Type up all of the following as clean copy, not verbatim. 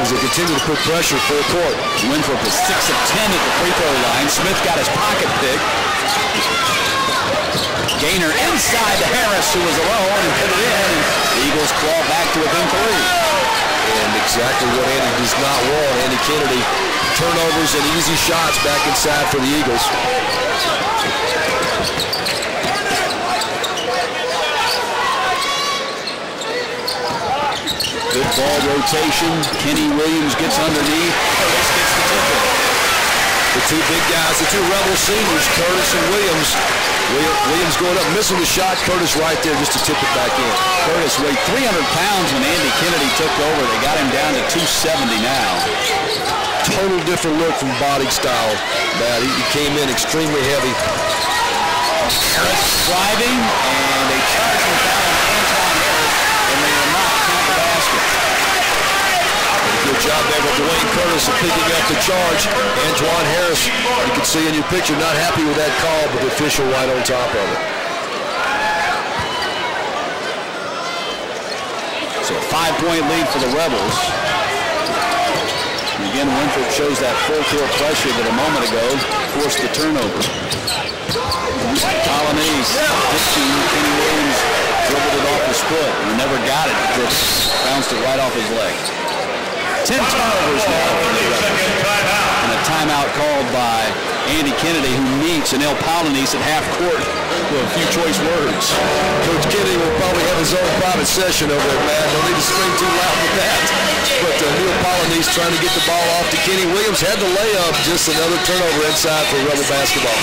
as they continue to put pressure full court. Winthrop is 6 of 10 at the free throw line. Smith got his pocket pick. Gainer inside to Harris, who was alone, and put it in. And the Eagles claw back to within 3. And exactly what Andy does not want. Andy Kennedy, turnovers and easy shots back inside for the Eagles. Good ball rotation. Kenny Williams gets underneath. Curtis gets the tip. The two big guys, the two Rebel seniors, Curtis and Williams. Williams going up, missing the shot. Curtis right there just to tip it back in. Curtis weighed 300 pounds when Andy Kennedy took over. They got him down to 270 now. Total different look from body style, Matt. He came in extremely heavy. Harris driving, and they charge him down Antwon Harris, and they will not count the basket. Good job there by Dwayne Curtis of picking up the charge. Antwon Harris, you can see in your picture, not happy with that call, but the official right on top of it. So a 5-point lead for the Rebels. And again, Winthrop shows that full court pressure that a moment ago forced the turnover. Colonnese, dishing, Kenny Williams dribbled it off his foot and never got it. Just bounced it right off his leg. 10 turnovers now for the Rebels. And a timeout called by Andy Kennedy, who meets Neil Colonnese at half court with a few choice words. Coach Kennedy will probably have his own private session over there, man. Don't need to scream too loud with that. But Neil Colonnese trying to get the ball off to Kenny Williams. Had the layup, just another turnover inside for Rebel basketball.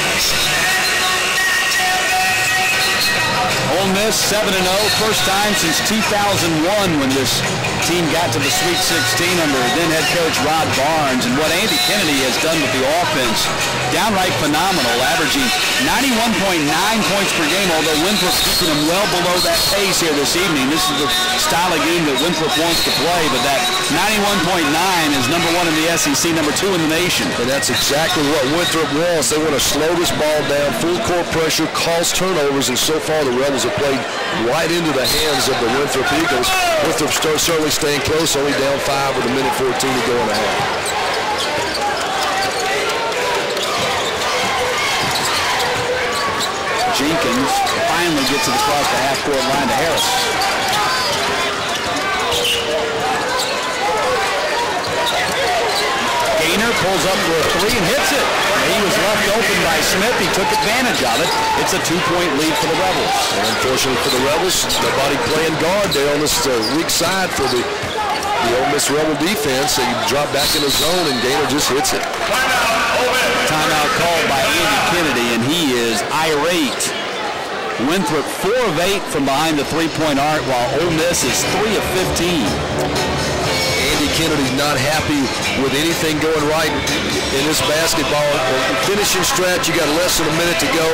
Ole Miss 7-0, first time since 2001 when this team got to the Sweet 16 under then head coach Rod Barnes. And what Andy Kennedy has done with the offense, downright phenomenal, averaging 91.9 points per game, although Winthrop keeping them well below that pace here this evening. This is the style of game that Winthrop wants to play, but that 91.9 is number 1 in the SEC, number 2 in the nation. And that's exactly what Winthrop wants. They want to slow this ball down, full court pressure, cause turnovers, and so far the Rebels have played right into the hands of the Winthrop Eagles. Winthrop certainly staying close, only down 5 with 1:14 to go in the half. Jenkins finally gets it across the half-court line to Harris. Gainer pulls up for a 3 and hits it. He was left open by Smith. He took advantage of it. It's a 2-point lead for the Rebels. And unfortunately for the Rebels, nobody playing guard there on this weak side for the Ole Miss Rebel defense. They drop back in the zone, and Gainer just hits it. Timeout called by Andy Kennedy, and he is irate. Winthrop 4 of 8 from behind the three-point arc, while Ole Miss is 3 of 15. Andy Kennedy's not happy with anything going right in this basketball. Finishing stretch, you got less than a minute to go.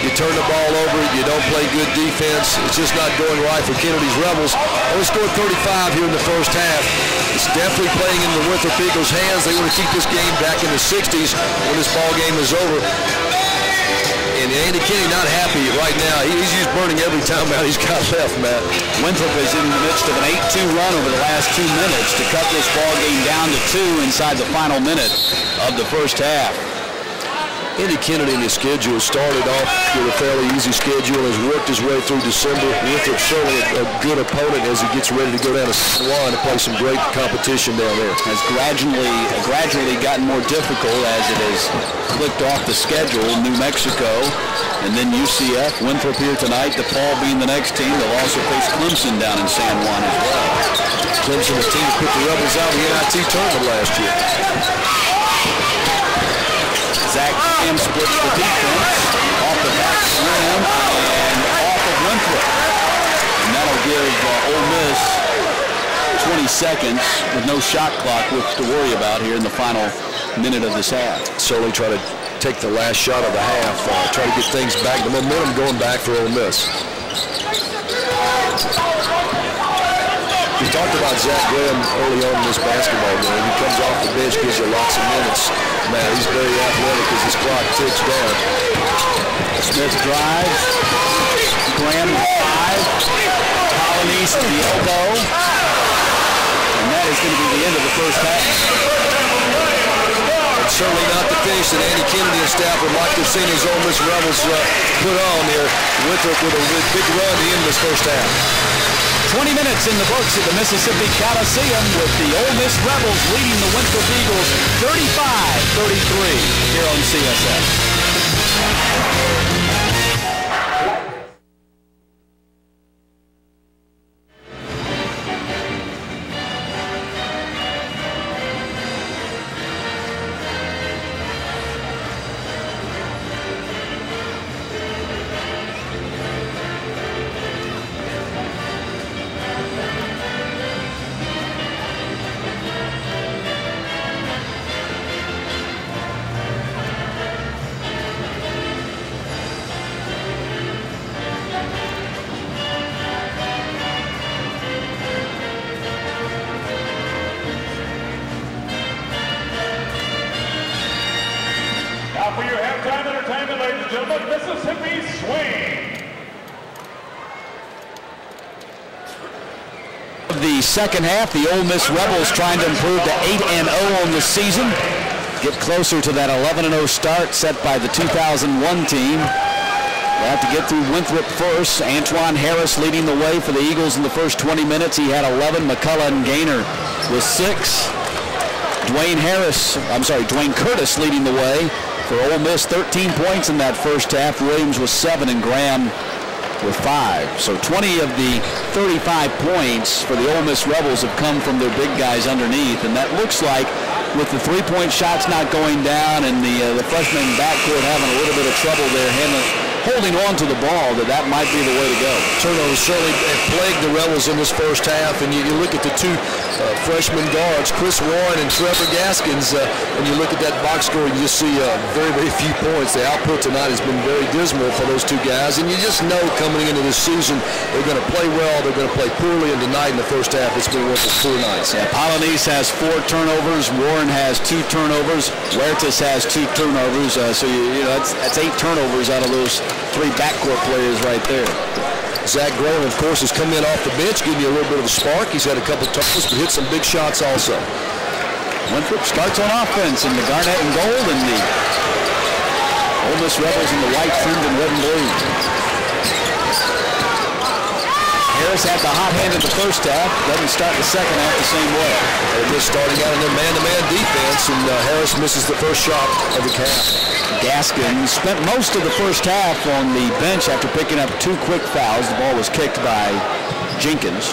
You turn the ball over, you don't play good defense. It's just not going right for Kennedy's Rebels. Only scored 35 here in the first half. It's definitely playing in the Winthrop Eagles' hands. They want to keep this game back in the 60s when this ball game is over. And Andy Kennedy not happy right now. He's just burning every timeout he's got left, Matt. Winthrop is in the midst of an 8-2 run over the last 2 minutes to cut this ball game down to 2 inside the final minute of the first half. Andy Kennedy in his schedule started off with a fairly easy schedule and has worked his way through December. Winthrop certainly a good opponent as he gets ready to go down to San Juan to play some great competition down there. Has gradually gotten more difficult as it has clicked off the schedule. New Mexico and then UCF. Winthrop here tonight, DePaul being the next team. They'll also face Clemson down in San Juan as well. Clemson, the team that put the Rebels out of the NIT tournament last year. Zach Graham splits the defense off the back rim and off of Winthrop. And that'll give Ole Miss 20 seconds with no shot clock to worry about here in the final minute of this half. Certainly try to take the last shot of the half, try to get things back, the momentum going back for Ole Miss. We talked about Zach Graham early on in this basketball game. He comes off the bench, gives you lots of minutes. Man, he's very athletic as his clock ticks down. Smith drives. Graham 5. Colonnese to the elbow. And that is going to be the end of the first half. And certainly not the finish that Andy Kennedy and staff would like to have seen his Ole Miss Rebels put on here. Winthrop with a big run to end this first half. 20 minutes in the books at the Mississippi Coliseum with the Ole Miss Rebels leading the Winthrop Eagles 35-33 here on CSS. For your halftime entertainment, ladies and gentlemen, Mississippi Swing. The second half, the Ole Miss Rebels trying to improve to 8-0 on the season. Get closer to that 11-0 start set by the 2001 team. They have to get through Winthrop first. Antwon Harris leading the way for the Eagles in the first 20 minutes. He had 11. McCullough and Gaynor with 6. Dwayne Curtis leading the way for Ole Miss, 13 points in that first half. Williams was 7 and Graham with 5. So 20 of the 35 points for the Ole Miss Rebels have come from their big guys underneath, and that looks like with the three-point shots not going down and the freshman backcourt having a little bit of trouble there holding on to the ball, that might be the way to go. Turnovers certainly plagued the Rebels in this first half, and you look at the two freshman guards, Chris Warren and Trevor Gaskins, and you look at that box score, you just see very, very few points. The output tonight has been very dismal for those two guys, and you just know coming into this season they're going to play well, they're going to play poorly, and tonight in the first half it's been one of the poor nights. Yeah, Polonese has 4 turnovers, Warren has 2 turnovers, Huertas has 2 turnovers, so you know that's 8 turnovers out of those 3 backcourt players right there. Zach Graham, of course, has come in off the bench, giving you a little bit of a spark. He's had a couple touches, but hit some big shots also. Winthrop starts on offense in the garnet and gold, and the Ole Miss Rebels in the white trimmed in red and blue. Harris had the hot hand in the first half, doesn't start the second half the same way. They're just starting out in their man-to-man defense, and Harris misses the first shot of the half. Gaskins spent most of the first half on the bench after picking up 2 quick fouls. The ball was kicked by Jenkins.